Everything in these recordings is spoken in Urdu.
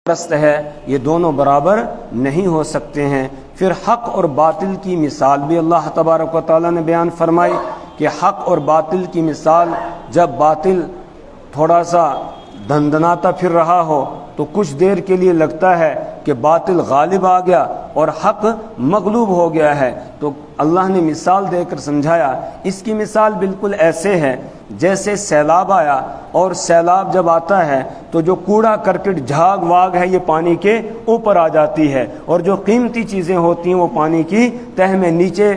پرست ہے، یہ دونوں برابر نہیں ہو سکتے ہیں۔ پھر حق اور باطل کی مثال بھی اللہ تبارک و تعالیٰ نے بیان فرمائی کہ حق اور باطل کی مثال، جب باطل تھوڑا سا دھندناتا پھر رہا ہو تو کچھ دیر کے لیے لگتا ہے کہ باطل غالب آ گیا اور حق مغلوب ہو گیا ہے، تو اللہ نے مثال دے کر سمجھایا۔ اس کی مثال بالکل ایسے ہے جیسے سیلاب آیا، اور سیلاب جب آتا ہے تو جو کوڑا کرکٹ جھاگ واگ ہے یہ پانی کے اوپر آ جاتی ہے، اور جو قیمتی چیزیں ہوتی ہیں وہ پانی کی تہ میں نیچے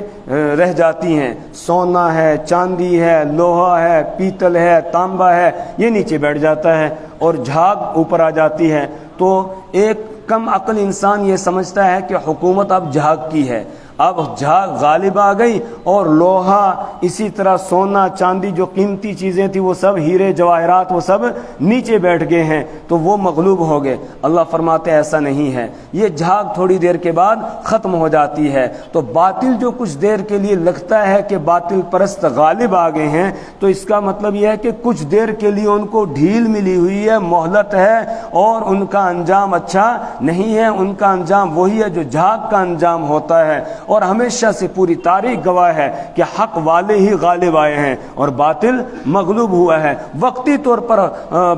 رہ جاتی ہیں۔ سونا ہے، چاندی ہے، لوہا ہے، پیتل ہے، تانبا ہے، یہ نیچے بیٹھ جاتا ہے اور جھاگ اوپر آ جاتی ہے۔ تو ایک کم عقل انسان یہ سمجھتا ہے کہ حکومت اب جھاگ کی ہے، اب جھاگ غالب آ گئی اور لوہا، اسی طرح سونا چاندی جو قیمتی چیزیں تھیں وہ سب، ہیرے جواہرات، وہ سب نیچے بیٹھ گئے ہیں تو وہ مغلوب ہو گئے۔ اللہ فرماتے ایسا نہیں ہے، یہ جھاگ تھوڑی دیر کے بعد ختم ہو جاتی ہے۔ تو باطل جو کچھ دیر کے لیے لگتا ہے کہ باطل پرست غالب آ گئے ہیں، تو اس کا مطلب یہ ہے کہ کچھ دیر کے لیے ان کو ڈھیل ملی ہوئی ہے، مہلت ہے، اور ان کا انجام اچھا نہیں ہے۔ ان کا انجام وہی ہے جو جھاگ کا انجام ہوتا ہے، اور ہمیشہ سے پوری تاریخ گواہ ہے کہ حق والے ہی غالب آئے ہیں اور باطل مغلوب ہوا ہے۔ وقتی طور پر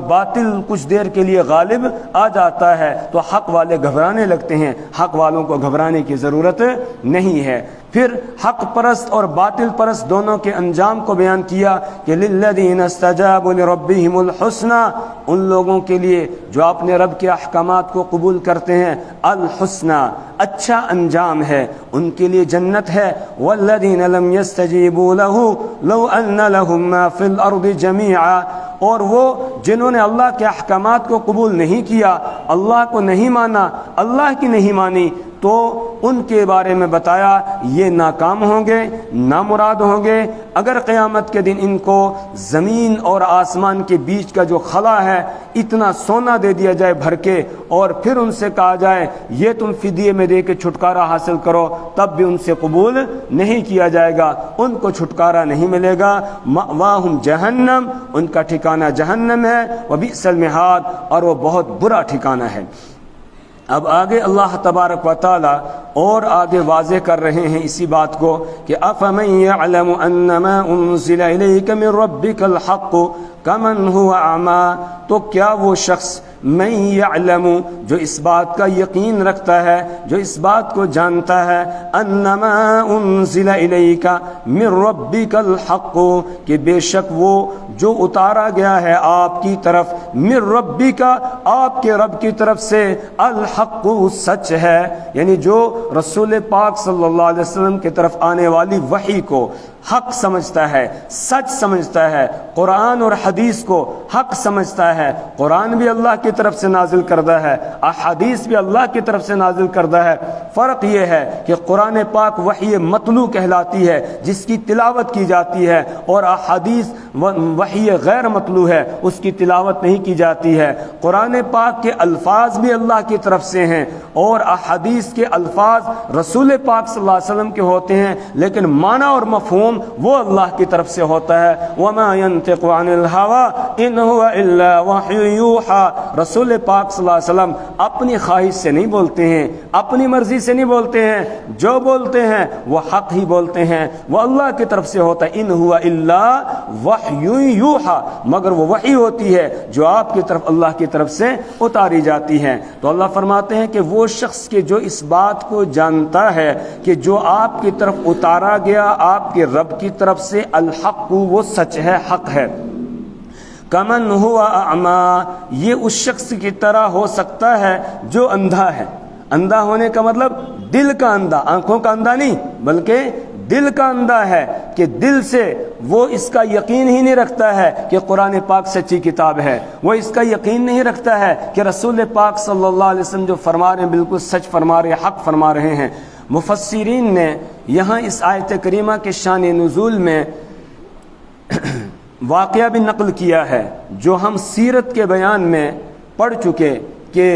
باطل کچھ دیر کے لیے غالب آ جاتا ہے تو حق والے گھبرانے لگتے ہیں، حق والوں کو گھبرانے کی ضرورت نہیں ہے۔ پھر حق پرست اور باطل پرست دونوں کے انجام کو بیان کیا کہ للذین استجابوا لربہم الحسنی، ان لوگوں کے لیے جو اپنے رب کے احکامات کو قبول کرتے ہیں، الحسنی، اچھا انجام ہے، ان کے لیے جنت ہے۔ والذین لم یستجیبوا لہ لو ان لہم ما فی الارض جمیعا، اور وہ جنہوں نے اللہ کے احکامات کو قبول نہیں کیا، اللہ کو نہیں مانا، اللہ کی نہیں مانی، تو ان کے بارے میں بتایا یہ ناکام ہوں گے، نامراد ہوں گے۔ اگر قیامت کے دن ان کو زمین اور آسمان کے بیچ کا جو خلا ہے اتنا سونا دے دیا جائے بھر کے، اور پھر ان سے کہا جائے یہ تم فدیے میں دے کے چھٹکارا حاصل کرو، تب بھی ان سے قبول نہیں کیا جائے گا، ان کو چھٹکارا نہیں ملے گا۔ مأواہم جہنم، ان کا ٹھکانہ جہنم ہے، وبئس المہاد، اور وہ بہت برا ٹھکانہ ہے۔ اب آگے اللہ تبارک و تعالی اور آگے واضح کر رہے ہیں اسی بات کو کہ افمن یعلم انما انزل الیک من ربک الحق کمن هو اعمی، تو کیا وہ شخص من یعلم جو اس بات کا یقین رکھتا ہے، جو اس بات کو جانتا ہے، انما انزل الیک من ربک الحق، کہ بے شک وہ جو اتارا گیا ہے آپ کی طرف، من ربک، آپ کے رب کی طرف سے، الحق، سچ ہے، یعنی جو رسول پاک صلی اللہ علیہ وسلم کی طرف آنے والی وحی کو حق سمجھتا ہے، سچ سمجھتا ہے، قرآن اور حدیث کو حق سمجھتا ہے۔ قرآن بھی اللہ کی طرف سے نازل کردہ ہے، احادیث بھی اللہ کی طرف سے نازل کردہ ہے۔ فرق یہ ہے کہ قرآن پاک وحی متلو کہلاتی ہے جس کی تلاوت کی جاتی ہے، اور احادیث وحی غیر متلو ہے، اس کی تلاوت نہیں کی جاتی ہے۔ قرآن پاک کے الفاظ بھی اللہ کی طرف سے ہیں، اور احادیث کے الفاظ رسول پاک صلی اللہ علیہ وسلم کے ہوتے ہیں، لیکن معنی اور مفہوم وہ اللہ کی طرف سے ہوتا ہے۔ وما ينطق عن الهوى ان هو الا وحی یوحى، رسول پاک صلی اللہ علیہ وسلم اپنی خواہش سے نہیں بولتے ہیں، اپنی مرضی سے نہیں بولتے ہیں، جو بولتے ہیں وہ حق ہی بولتے ہیں، وہ اللہ کی طرف سے ہوتا ہے۔ ان هو الا وحی یوحى، مگر وہ وحی ہوتی ہے جو آپ کی طرف اللہ کی طرف سے اتاری جاتی ہے۔ تو اللہ فرماتے ہیں کہ وہ شخص کے جو اس بات کو جانتا ہے کہ جو آپ کی طرف اتارا گیا آپ کے رب کی طرف سے، الحق، وہ سچ ہے، حق ہے۔ کمن ہوا اعمی، یہ اس شخص کی طرح ہو سکتا ہے جو اندھا ہے۔ اندھا ہونے کا مطلب دل کا اندھا، آنکھوں کا اندھا نہیں، بلکہ دل کا اندھا ہے، کہ دل سے وہ اس کا یقین ہی نہیں رکھتا ہے کہ قرآن پاک سچی کتاب ہے، وہ اس کا یقین نہیں رکھتا ہے کہ رسول پاک صلی اللہ علیہ وسلم جو فرما رہے ہیں بالکل سچ فرما رہے ہیں، حق فرما رہے ہیں۔ مفسرین نے یہاں اس آیت کریمہ کے شان نزول میں واقعہ بھی نقل کیا ہے جو ہم سیرت کے بیان میں پڑھ چکے، کہ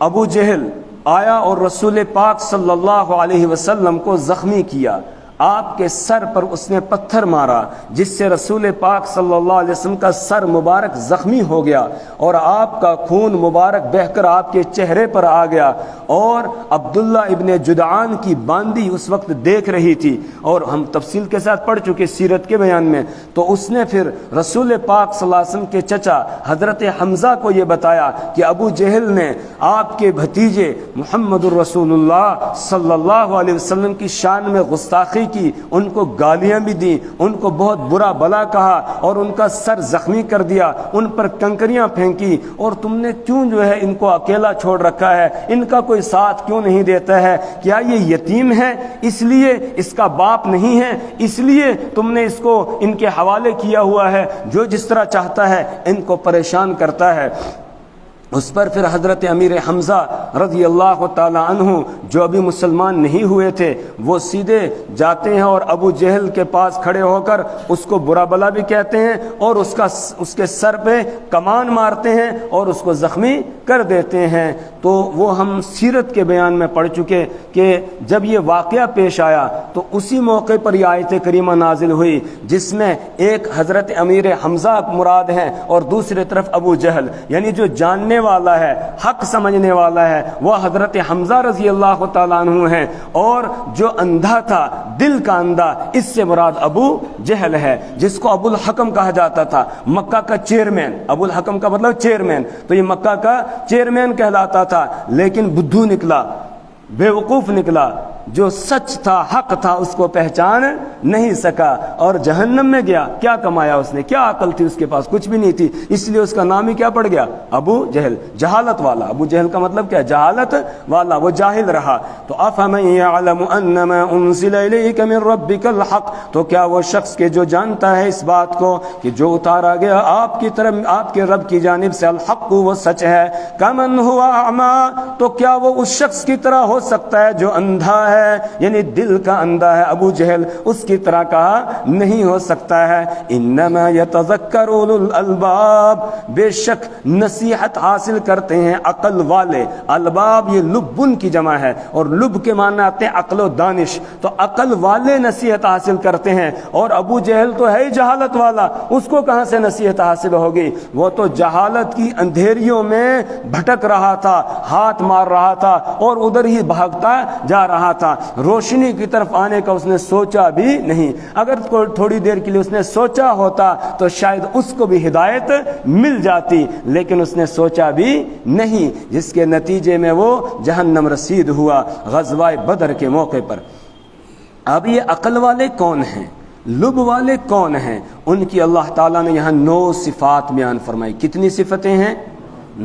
ابو جہل آیا اور رسول پاک صلی اللہ علیہ وسلم کو زخمی کیا، آپ کے سر پر اس نے پتھر مارا جس سے رسول پاک صلی اللہ علیہ وسلم کا سر مبارک زخمی ہو گیا اور آپ کا خون مبارک بہہ کر آپ کے چہرے پر آ گیا، اور عبداللہ ابن جدعان کی باندی اس وقت دیکھ رہی تھی، اور ہم تفصیل کے ساتھ پڑھ چکے سیرت کے بیان میں، تو اس نے پھر رسول پاک صلی اللہ علیہ وسلم کے چچا حضرت حمزہ کو یہ بتایا کہ ابو جہل نے آپ کے بھتیجے محمد الرسول اللہ صلی اللہ علیہ وسلم کی شان میں گستاخی کی، ان کو گالیاں بھی دیں، ان کو بہت برا بلا کہا اور ان کا سر زخمی کر دیا، ان پر کنکریاں پھینکی، اور تم نے کیوں جو ہے ان کو اکیلا چھوڑ رکھا ہے، ان کا کوئی ساتھ کیوں نہیں دیتا ہے؟ کیا یہ یتیم ہے اس لیے اس کا باپ نہیں ہے اس لیے تم نے اس کو ان کے حوالے کیا ہوا ہے؟ جو جس طرح چاہتا ہے ان کو پریشان کرتا ہے۔ اس پر پھر حضرت امیر حمزہ رضی اللہ تعالی عنہ جو ابھی مسلمان نہیں ہوئے تھے، وہ سیدھے جاتے ہیں اور ابو جہل کے پاس کھڑے ہو کر اس کو برا بلا بھی کہتے ہیں اور اس کے سر پہ کمان مارتے ہیں اور اس کو زخمی کر دیتے ہیں۔ تو وہ ہم سیرت کے بیان میں پڑھ چکے کہ جب یہ واقعہ پیش آیا تو اسی موقع پر یہ آیت کریمہ نازل ہوئی جس میں ایک حضرت امیر حمزہ مراد ہیں اور دوسری طرف ابو جہل، یعنی جو جاننے والا ہے، حق سمجھنے والا ہے، وہ حضرت حمزہ رضی اللہ تعالیٰ عنہ ہیں، اور جو اندھا تھا، دل کا اندھا، اس سے مراد ابو جہل ہے جس کو ابو الحکم کہا جاتا تھا، مکہ کا چیئرمین۔ ابو الحکم کا مطلب چیئرمین، تو یہ مکہ کا چیئرمین کہلاتا تھا، لیکن بدھو نکلا، بیوقوف نکلا، جو سچ تھا، حق تھا، اس کو پہچان نہیں سکا اور جہنم میں گیا۔ کیا کمایا اس نے؟ کیا عقل تھی اس کے پاس؟ کچھ بھی نہیں تھی، اس لیے اس کا نام ہی کیا پڑ گیا؟ ابو جہل، جہالت والا۔ ابو جہل کا مطلب کیا؟ جہالت والا، وہ جاہل رہا۔ تو افمن یعلم انما انزل الیک من ربک الحق، تو کیا وہ شخص کے جو جانتا ہے اس بات کو کہ جو اتارا گیا آپ کی طرف، آپ کے رب کی جانب سے، الحق، وہ سچ ہے، کمن هو اعمی، تو کیا وہ اس شخص کی طرح ہو سکتا ہے جو اندھا ہے، یعنی دل کا اندھا ہے؟ ابو جہل اس کی طرح کہا نہیں ہو سکتا ہے۔ انما یتذکر اولو الالباب، بے شک نصیحت حاصل کرتے ہیں عقل والے۔ الباب یہ لبن کی جمع ہے اور لب کے معنی آتے ہیں عقل و دانش، تو عقل والے نصیحت حاصل کرتے ہیں، اور ابو جہل تو ہے ہی جہالت والا، اس کو کہاں سے نصیحت حاصل ہوگی؟ وہ تو جہالت کی اندھیریوں میں بھٹک رہا تھا، ہاتھ مار رہا تھا اور ادھر ہی بھاگتا جا رہا تھا، روشنی کی طرف آنے کا اس نے سوچا بھی نہیں۔ اگر تھوڑی دیر کے لیے اس نے سوچا ہوتا تو شاید اس کو بھی ہدایت مل جاتی، لیکن اس نے سوچا بھی نہیں، جس کے نتیجے میں وہ جہنم رسید ہوا غزوہ بدر کے موقع پر۔ اب یہ عقل والے کون ہیں، لب والے کون ہیں؟ ان کی اللہ تعالیٰ نے یہاں 9 صفات بیان فرمائی۔ کتنی صفتیں ہیں؟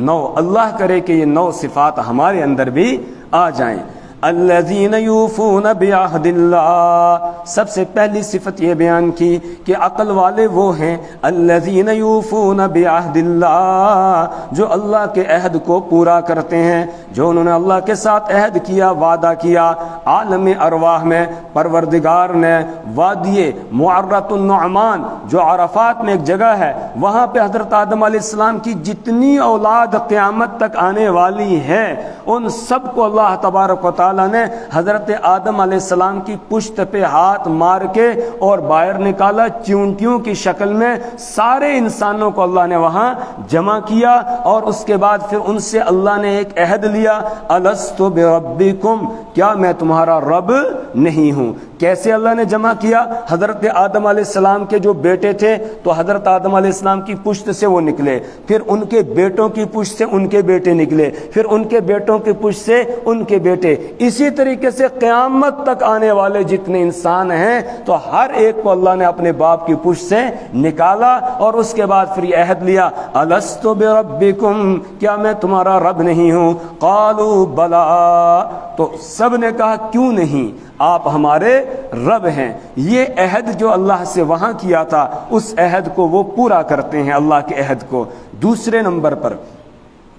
9۔ اللہ کرے کہ یہ 9 صفات ہمارے اندر بھی آ جائیں۔ الذین یوفون بعہد اللہ، سب سے پہلی صفت یہ بیان کی کہ عقل والے وہ ہیں الذین یوفون بعہد اللہ، جو اللہ کے عہد کو پورا کرتے ہیں، جو انہوں نے اللہ کے ساتھ عہد کیا، وعدہ کیا۔ عالم ارواح میں پروردگار نے وادی معرۃ النعمان جو عرفات میں ایک جگہ ہے، وہاں پہ حضرت آدم علیہ السلام کی جتنی اولاد قیامت تک آنے والی ہے، ان سب کو اللہ تبارک و تعالی نے حضرت آدم علیہ السلام کی پشت پہ ہاتھ مار کے اور باہر نکالا، چیونٹیوں کی شکل میں سارے انسانوں کو اللہ نے وہاں جمع کیا، اور اس کے بعد پھر ان سے اللہ نے ایک عہد لیا، الست بربکم، کیا میں تمہارا رب نہیں ہوں؟ کیسے اللہ نے جمع کیا؟ حضرت آدم علیہ السلام کے جو بیٹے تھے تو حضرت آدم علیہ السلام کی پشت سے وہ نکلے، پھر ان کے بیٹوں کی پشت سے ان کے بیٹے نکلے، پھر ان کے بیٹوں کی پشت سے ان کے بیٹے، اسی طریقے سے قیامت تک آنے والے جتنے انسان ہیں تو ہر ایک کو اللہ نے اپنے باپ کی پشت سے نکالا، اور اس کے بعد پھر یہ عہد لیا، الست بربکم، کیا میں تمہارا رب نہیں ہوں؟ قالوا بلا، تو سب نے کہا کیوں نہیں، آپ ہمارے رب ہیں۔ یہ عہد جو اللہ سے وہاں کیا تھا، اس عہد کو وہ پورا کرتے ہیں، اللہ کے عہد کو۔ دوسرے نمبر پر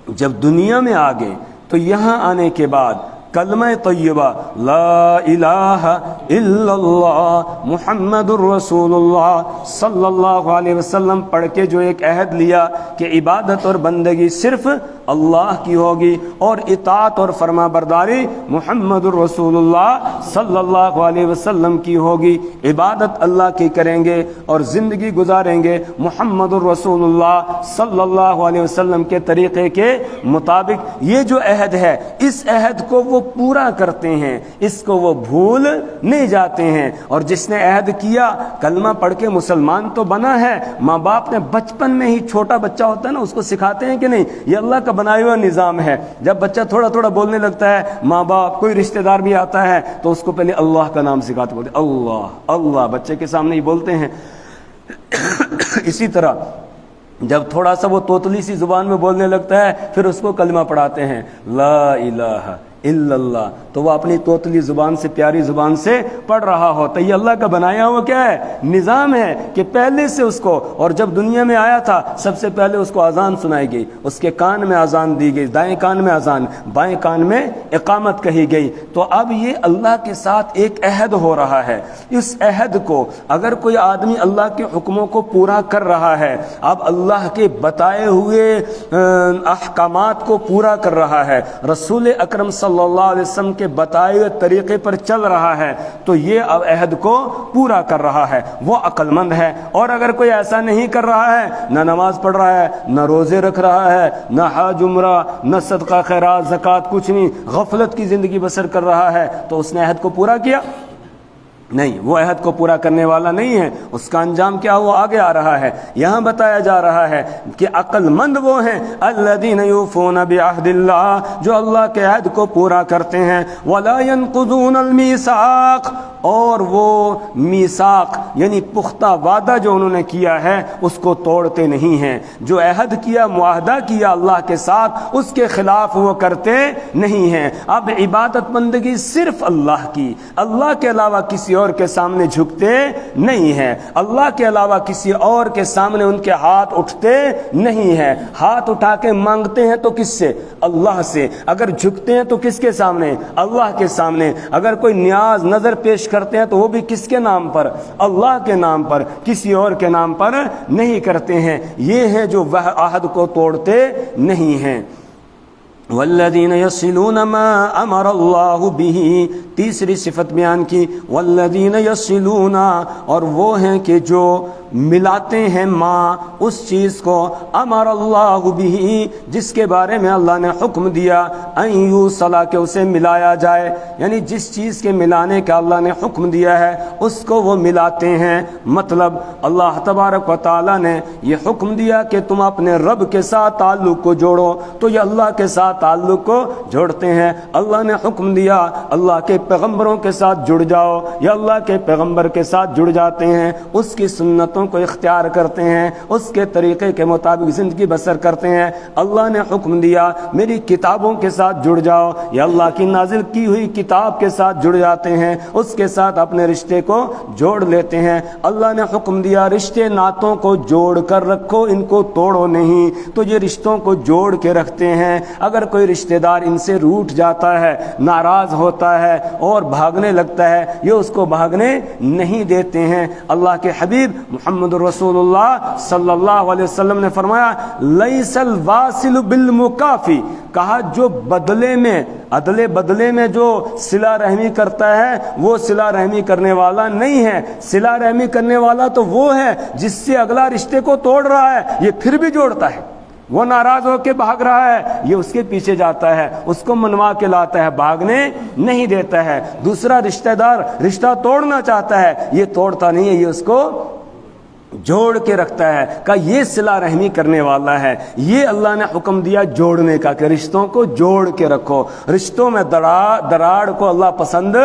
جب دنیا میں آ گئے تو یہاں آنے کے بعد کلمہ طیبہ لا الہ الا اللہ محمد الرسول اللہ صلی اللہ علیہ وسلم پڑھ کے جو ایک عہد لیا کہ عبادت اور بندگی صرف اللہ کی ہوگی اور اطاعت اور فرما برداری محمد الرسول اللہ صلی اللہ علیہ وسلم کی ہوگی، عبادت اللہ کی کریں گے اور زندگی گزاریں گے محمد الرسول اللہ صلی اللہ علیہ وسلم کے طریقے کے مطابق، یہ جو عہد ہے اس عہد کو وہ پورا کرتے ہیں، اس کو وہ بھول نہیں جاتے ہیں۔ اور جس نے عہد کیا کلمہ پڑھ کے مسلمان تو بنا ہے، ماں باپ نے بچپن میں ہی، چھوٹا بچہ ہوتا ہے نا اس کو سکھاتے ہیں کہ نہیں یہ اللہ کا بنایا ہوا نظام ہے، جب بچہ تھوڑا تھوڑا بولنے لگتا ہے ماں باپ کوئی رشتہ دار بھی آتا ہے تو اس کو پہلے اللہ کا نام سکھاتے، بولتے اللہ اللہ، بچے کے سامنے ہی بولتے ہیں۔ اسی طرح جب تھوڑا سا وہ توتلی سی زبان میں بولنے لگتا ہے پھر اس کو کلمہ پڑھاتے ہیں لا الہ الا اللہ، تو وہ اپنی توتلی زبان سے، پیاری زبان سے پڑھ رہا ہوتا ہے۔ یہ اللہ کا بنایا ہوا کیا ہے؟ نظام ہے کہ پہلے سے اس کو، اور جب دنیا میں آیا تھا سب سے پہلے اس کو اذان سنائی گئی، اس کے کان میں اذان دی گئی، دائیں کان میں اذان، بائیں کان میں اقامت کہی گئی۔ تو اب یہ اللہ کے ساتھ ایک عہد ہو رہا ہے، اس عہد کو اگر کوئی آدمی اللہ کے حکموں کو پورا کر رہا ہے، اب اللہ کے بتائے ہوئے احکامات کو پورا کر رہا ہے، رسول اکرم صلی اللہ علیہ وسلم کے بتائے ہوئے طریقے پر چل رہا ہے، تو یہ اب عہد کو پورا کر رہا ہے، وہ عقل مند ہے۔ اور اگر کوئی ایسا نہیں کر رہا ہے، نہ نماز پڑھ رہا ہے، نہ روزے رکھ رہا ہے، نہ حج عمرہ، نہ صدقہ خیرات زکوٰۃ، کچھ نہیں، غفلت کی زندگی بسر کر رہا ہے، تو اس نے عہد کو پورا کیا؟ نہیں، وہ عہد کو پورا کرنے والا نہیں ہے، اس کا انجام کیا وہ آگے آ رہا ہے۔ یہاں بتایا جا رہا ہے کہ عقل مند وہ ہیں الذین یوفون بعہد اللہ، جو اللہ کے عہد کو پورا کرتے ہیں، ولا ینقضون المیثاق، اور وہ میثاق یعنی پختہ وعدہ جو انہوں نے کیا ہے اس کو توڑتے نہیں ہیں، جو عہد کیا، معاہدہ کیا اللہ کے ساتھ، اس کے خلاف وہ کرتے نہیں ہیں۔ اب عبادت بندگی صرف اللہ کی، اللہ کے علاوہ کسی اور کے سامنے جھکتے نہیں ہیں، اللہ کے علاوہ کسی اور کے سامنے ان کے ہاتھ اٹھتے نہیں ہیں۔ ہاتھ اٹھا کے مانگتے ہیں تو کس سے؟ اللہ سے۔ اگر جھکتے ہیں تو کس کے سامنے؟ اللہ کے سامنے۔ اگر کوئی نیاز نظر پیش کرتے ہیں تو وہ بھی کس کے نام پر؟ اللہ کے نام پر، کسی اور کے نام پر نہیں کرتے ہیں۔ یہ ہیں جو وہ عہد کو توڑتے نہیں ہیں۔ والذین یصلون ما امر اللہ به، تیسری صفت بیان کی، والذین یصلون، اور وہ ہیں کہ جو ملاتے ہیں ما، اس چیز کو، امر اللہ به، جس کے بارے میں اللہ نے حکم دیا، ان یوصل، کہ اسے ملایا جائے، یعنی جس چیز کے ملانے کا اللہ نے حکم دیا ہے اس کو وہ ملاتے ہیں۔ مطلب اللہ تبارک و تعالی نے یہ حکم دیا کہ تم اپنے رب کے ساتھ تعلق کو جوڑو، تو یہ اللہ کے ساتھ تعلق کو جوڑتے ہیں۔ اللہ نے حکم دیا اللہ کے پیغمبروں کے ساتھ جڑ جاؤ، یا اللہ کے پیغمبر کے ساتھ جڑ جاتے ہیں، اس کی سنتوں کو اختیار کرتے ہیں، اس کے طریقے کے مطابق زندگی بسر کرتے ہیں۔ اللہ نے حکم دیا میری کتابوں کے ساتھ جڑ جاؤ، یا اللہ کی نازل کی ہوئی کتاب کے ساتھ جڑ جاتے ہیں، اس کے ساتھ اپنے رشتے کو جوڑ لیتے ہیں۔ اللہ نے حکم دیا رشتے ناتوں کو جوڑ کر رکھو، ان کو توڑو نہیں، تو یہ رشتوں کو جوڑ کے رکھتے ہیں۔ اگر کوئی رشتہ دار ان سے روٹھ جاتا ہے، ناراض ہوتا ہے اور بھاگنے لگتا ہے، یہ اس کو بھاگنے نہیں دیتے ہیں۔ اللہ کے حبیب محمد رسول اللہ صلی اللہ علیہ وسلم نے فرمایا لیس الواصل بالمکافی، کہا جو بدلے میں، عدل بدلے میں جو صلہ رحمی کرتا ہے وہ صلہ رحمی کرنے والا نہیں ہے۔ صلہ رحمی کرنے والا تو وہ ہے جس سے اگلا رشتے کو توڑ رہا ہے یہ پھر بھی جوڑتا ہے، وہ ناراض ہو کے بھاگ رہا ہے یہ اس کے پیچھے جاتا ہے، اس کو منوا کے لاتا ہے، بھاگنے نہیں دیتا ہے۔ دوسرا رشتہ دار رشتہ توڑنا چاہتا ہے، یہ توڑتا نہیں ہے، یہ اس کو جوڑ کے رکھتا ہے۔ کہ یہ صلہ رحمی کرنے والا ہے۔ یہ اللہ نے حکم دیا جوڑنے کا کہ رشتوں کو جوڑ کے رکھو۔ رشتوں میں دراڑ کو اللہ پسند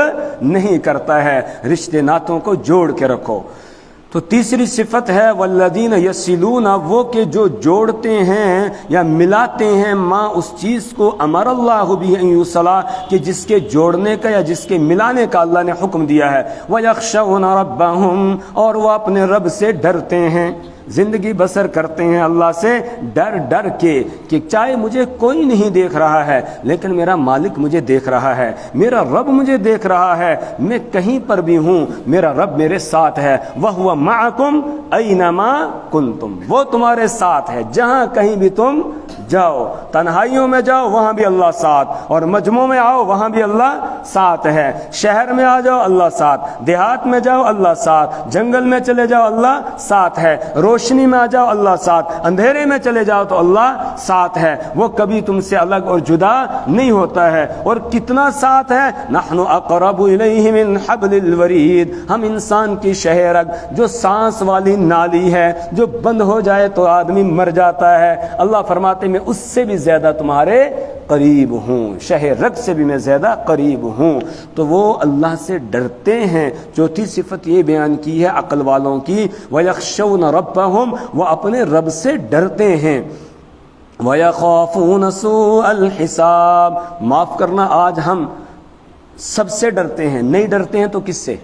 نہیں کرتا ہے، رشتے ناتوں کو جوڑ کے رکھو۔ تو تیسری صفت ہے والذین یصلون، وہ کہ جو جوڑتے ہیں یا ملاتے ہیں ما، اس چیز کو امر اللہ بھی ان یوصل، کہ جس کے جوڑنے کا یا جس کے ملانے کا اللہ نے حکم دیا ہے۔ ویخشون ربہم، اور وہ اپنے رب سے ڈرتے ہیں۔ زندگی بسر کرتے ہیں اللہ سے ڈر ڈر کے کہ چاہے مجھے کوئی نہیں دیکھ رہا ہے لیکن میرا مالک مجھے دیکھ رہا ہے، میرا رب مجھے دیکھ رہا ہے، میں کہیں پر بھی ہوں میرا رب میرے ساتھ ہے، وَهُوَ مَعَكُمْ أَيْنَمَا كُنْتُمْ، وہ تمہارے ساتھ ہے جہاں کہیں بھی تم جاؤ، تنہائیوں میں جاؤ وہاں بھی اللہ ساتھ، اور مجموع میں آؤ وہاں بھی اللہ ساتھ ہے، شہر میں آ جاؤ اللہ ساتھ، دیہات میں جاؤ اللہ ساتھ، جنگل میں چلے جاؤ اللہ ساتھ ہے، روشنی میں آ جاؤ اللہ ساتھ، اندھیرے میں چلے جاؤ تو اللہ ساتھ ہے، وہ کبھی تم سے الگ اور جدا نہیں ہوتا ہے۔ اور کتنا ساتھ ہے، نحن اقرب الیہ من حبل الورید، ہم انسان کی شہ رگ جو سانس والی نالی ہے جو بند ہو جائے تو آدمی مر جاتا ہے، اللہ فرماتے میں اس سے بھی زیادہ تمہارے قریب ہوں، شہ رگ سے بھی میں زیادہ قریب ہوں۔ تو وہ اللہ سے ڈرتے ہیں۔ چوتھی صفت یہ بیان کی ہے عقل والوں کی، وَيَخْشَوْنَ رَبَّهُمْ، وہ اپنے رب سے ڈرتے ہیں، وَيَخَافُونَ سُوءَ الْحِسَابِ، معاف کرنا آج ہم سب سے ڈرتے ہیں، نہیں ڈرتے ہیں تو کس سے؟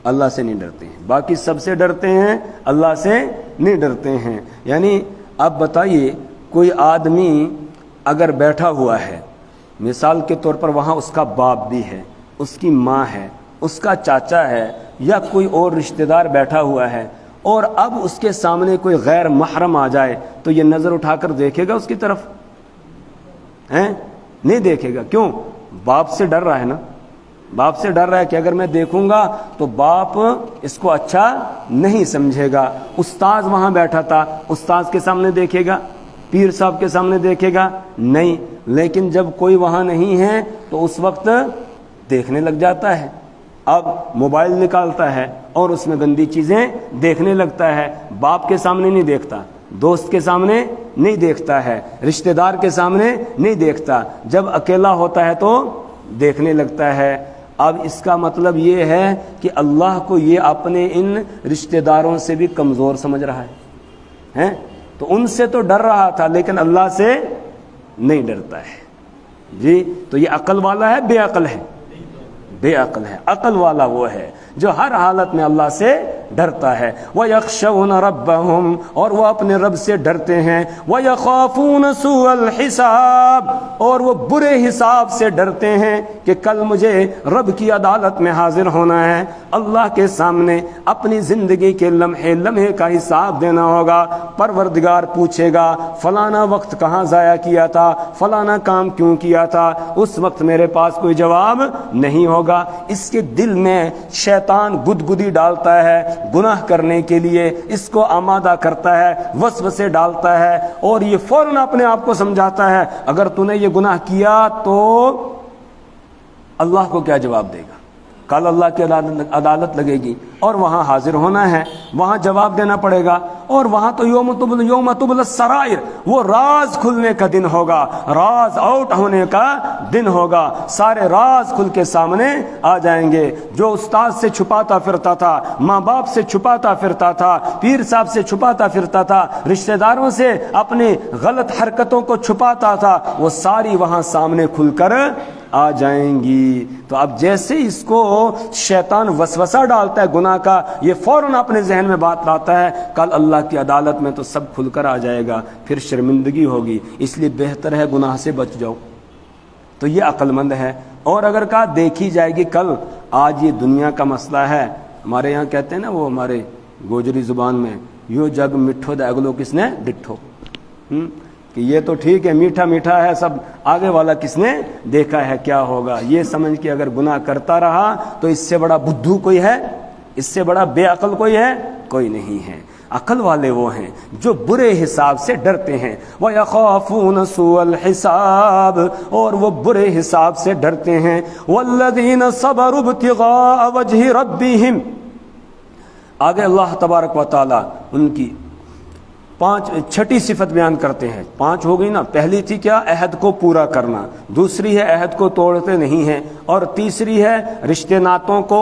اللہ سے نہیں ڈرتے ہیں، باقی سب سے ڈرتے ہیں، اللہ سے نہیں ڈرتے ہیں۔ یعنی اب بتائیے کوئی آدمی اگر بیٹھا ہوا ہے، مثال کے طور پر وہاں اس کا باپ بھی ہے، اس کی ماں ہے، اس کا چاچا ہے، یا کوئی اور رشتہ دار بیٹھا ہوا ہے، اور اب اس کے سامنے کوئی غیر محرم آ جائے تو یہ نظر اٹھا کر دیکھے گا اس کی طرف؟ نہیں دیکھے گا۔ کیوں؟ باپ سے ڈر رہا ہے نا، باپ سے ڈر رہا ہے کہ اگر میں دیکھوں گا تو باپ اس کو اچھا نہیں سمجھے گا۔ استاذ وہاں بیٹھا تھا، استاذ کے سامنے دیکھے گا؟ پیر صاحب کے سامنے دیکھے گا؟ نہیں۔ لیکن جب کوئی وہاں نہیں ہے تو اس وقت دیکھنے لگ جاتا ہے، اب موبائل نکالتا ہے اور اس میں گندی چیزیں دیکھنے لگتا ہے۔ باپ کے سامنے نہیں دیکھتا، دوست کے سامنے نہیں دیکھتا ہے، رشتہ دار کے سامنے نہیں دیکھتا، جب اکیلا ہوتا ہے تو دیکھنے لگتا ہے۔ اب اس کا مطلب یہ ہے کہ اللہ کو یہ اپنے ان رشتہ داروں سے بھی کمزور سمجھ رہا ہے، تو ان سے تو ڈر رہا تھا لیکن اللہ سے نہیں ڈرتا ہے۔ جی تو یہ عقل والا ہے بے عقل ہے؟ بے عقل ہے۔ عقل والا وہ ہے جو ہر حالت میں اللہ سے ڈرتا ہے۔ وَيَخْشَوْنَ رَبَّهُمْ، اور وہ اپنے رب سے ڈرتے ہیں۔ وَيَخَافُونَ سُوءَ الْحِسَابِ، اور وہ برے حساب سے ڈرتے ہیں کہ کل مجھے رب کی عدالت میں حاضر ہونا ہے، اللہ کے سامنے اپنی زندگی کے لمحے لمحے کا حساب دینا ہوگا۔ پروردگار پوچھے گا فلانا وقت کہاں ضائع کیا تھا، فلانا کام کیوں کیا تھا، اس وقت میرے پاس کوئی جواب نہیں ہوگا۔ اس کے دل میں شیطان گدگدی ڈالتا ہے گناہ کرنے کے لیے، اس کو آمادہ کرتا ہے، وسوسے ڈالتا ہے، اور یہ فوراً اپنے آپ کو سمجھاتا ہے اگر تو نے یہ گناہ کیا تو اللہ کو کیا جواب دے گا، کل اللہ کی عدالت لگے گی اور وہاں حاضر ہونا ہے، وہاں جواب دینا پڑے گا، اور وہاں تو یوم تبل السرائر، وہ راز کھلنے کا دن ہوگا، راز آؤٹ ہونے کا دن ہوگا، سارے راز کھل کے سامنے آ جائیں گے۔ جو استاد سے چھپاتا پھرتا تھا، ماں باپ سے چھپاتا پھرتا تھا، پیر صاحب سے چھپاتا پھرتا تھا، رشتہ داروں سے اپنی غلط حرکتوں کو چھپاتا تھا، وہ ساری وہاں سامنے کھل کر آ جائیں گی۔ تو اب جیسے اس کو شیطان وسوسہ ڈالتا ہے گناہ کا، یہ فوراً اپنے ذہن میں بات لاتا ہے کل اللہ کی عدالت میں تو سب کھل کر آ جائے گا، پھر شرمندگی ہوگی، اس لیے بہتر ہے گناہ سے بچ جاؤ۔ تو یہ عقل مند ہے۔ اور اگر کہا دیکھی جائے گی کل، آج یہ دنیا کا مسئلہ ہے، ہمارے یہاں کہتے ہیں نا وہ ہمارے گوجری زبان میں، یو جگ مٹھو دے اگلو کس نے ڈٹھو، کہ یہ تو ٹھیک ہے میٹھا میٹھا ہے سب، آگے والا کس نے دیکھا ہے کیا ہوگا۔ یہ سمجھ کے اگر گناہ کرتا رہا تو اس سے بڑا بدھو کوئی ہے، اس سے بڑا بے عقل کوئی ہے؟ کوئی نہیں ہے۔ عقل والے وہ ہیں جو برے حساب سے ڈرتے ہیں۔ وَيَخَافُونَ سُوءَ الْحِسَابِ، اور وہ برے حساب سے ڈرتے ہیں۔ وَالَّذِينَ صَبَرُوا ابْتِغَاءَ وَجْهِ رَبِّهِمْ، آگے اللہ تبارک و تعالی ان کی چھٹی صفت بیان کرتے ہیں۔ 5 ہو گئی نا، پہلی تھی کیا؟ عہد کو پورا کرنا، دوسری ہے عہد کو توڑتے نہیں ہیں، اور تیسری ہے رشتے ناتوں کو